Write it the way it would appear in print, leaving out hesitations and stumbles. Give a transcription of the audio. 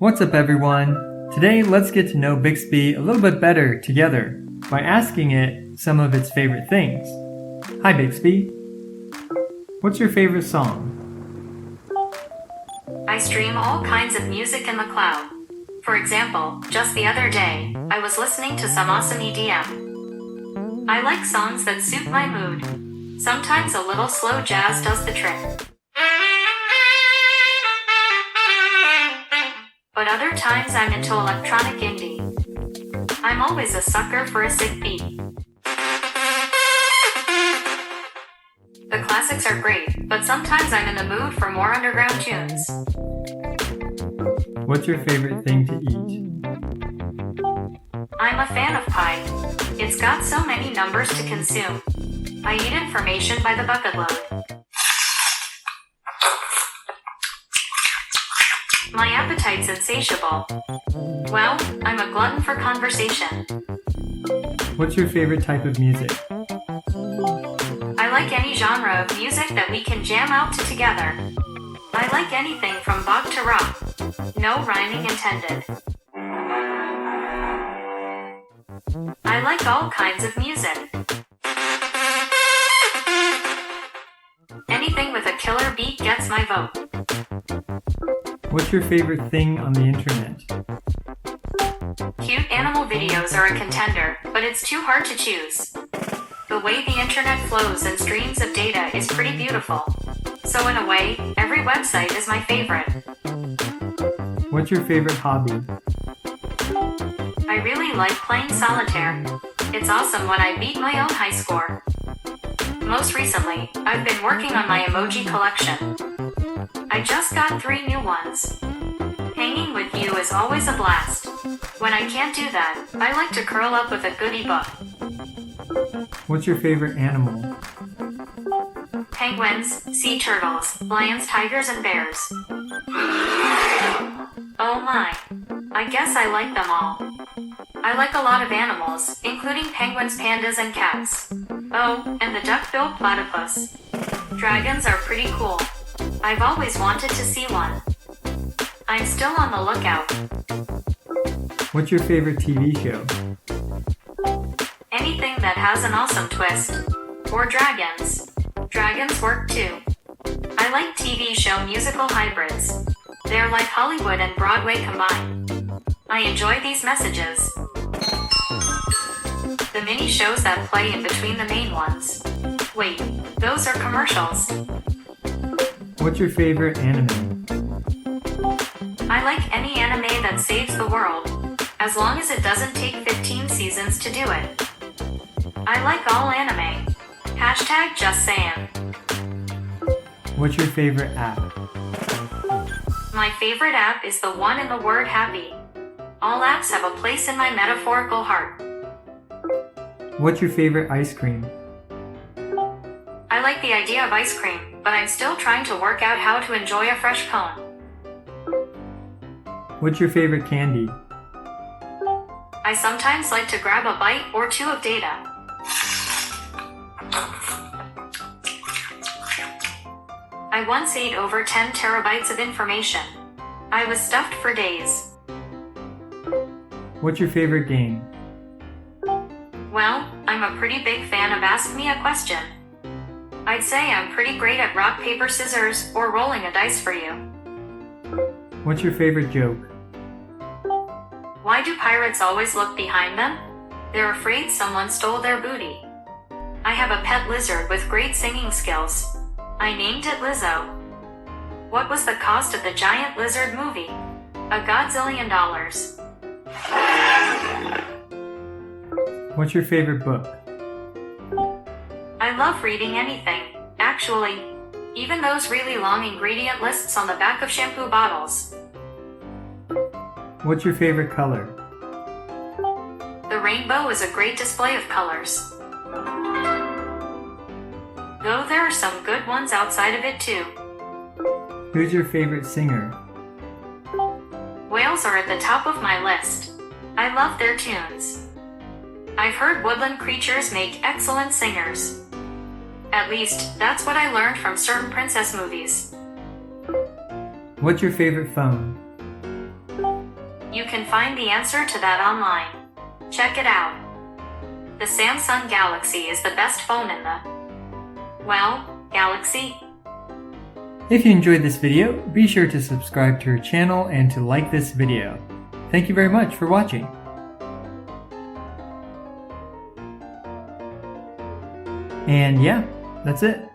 What's up, everyone? Today, let's get to know Bixby a little bit better together by asking it some of its favorite things. Hi, Bixby. What's your favorite song? I stream all kinds of music in the cloud. For example, just the other day, I was listening to some awesome EDM. I like songs that suit my mood. Sometimes a little slow jazz does the trick. But other times I'm into electronic indie. I'm always a sucker for a sick beat. The classics are great, but sometimes I'm in the mood for more underground tunes. What's your favorite thing to eat? I'm a fan of pie. It's got so many numbers to consume. I eat information by the bucket load. My appetite's insatiable. Well, I'm a glutton for conversation. What's your favorite type of music? I like any genre of music that we can jam out to together. I like anything from bop to rock. No rhyming intended. I like all kinds of music. Anything with a killer beat gets my vote. What's your favorite thing on the internet? Cute animal videos are a contender, but it's too hard to choose. The way the internet flows and streams of data is pretty beautiful. So in a way, every website is my favorite. What's your favorite hobby? I really like playing solitaire. It's awesome when I beat my own high score. Most recently, I've been working on my emoji collection. I just got 3 new ones. Hanging with you is always a blast. When I can't do that, I like to curl up with a goodie book. What's your favorite animal? Penguins, sea turtles, lions, tigers, and bears. Oh my. I guess I like them all. I like a lot of animals, including penguins, pandas, and cats. Oh, and the duck-billed platypus. Dragons are pretty cool. I've always wanted to see one. I'm still on the lookout. What's your favorite TV show? Anything that has an awesome twist. Or dragons. Dragons work too. I like TV show musical hybrids. They're like Hollywood and Broadway combined. I enjoy these messages. The mini shows that play in between the main ones. Wait, those are commercials. What's your favorite anime? I like any anime that saves the world, as long as it doesn't take 15 seasons to do it. I like all anime. Hashtag just saying. What's your favorite app? My favorite app is the one in the word happy. All apps have a place in my metaphorical heart. What's your favorite ice cream? I like the idea of ice cream, but I'm still trying to work out how to enjoy a fresh cone. What's your favorite candy? I sometimes like to grab a bite or two of data. I once ate over 10 terabytes of information. I was stuffed for days. What's your favorite game? Well, I'm a pretty big fan of Ask Me a Question. I'd say I'm pretty great at rock, paper, scissors, or rolling a dice for you. What's your favorite joke? Why do pirates always look behind them? They're afraid someone stole their booty. I have a pet lizard with great singing skills. I named it Lizzo. What was the cost of the giant lizard movie? $1 godzillion. What's your favorite book? I love reading anything, actually. Even those really long ingredient lists on the back of shampoo bottles. What's your favorite color? The rainbow is a great display of colors. Though there are some good ones outside of it too. Who's your favorite singer? Whales are at the top of my list. I love their tunes. I've heard woodland creatures make excellent singers. At least, that's what I learned from certain princess movies. What's your favorite phone? You can find the answer to that online. Check it out. The Samsung Galaxy is the best phone in the, well, galaxy. If you enjoyed this video, be sure to subscribe to our channel and to like this video. Thank you very much for watching. And yeah, that's it.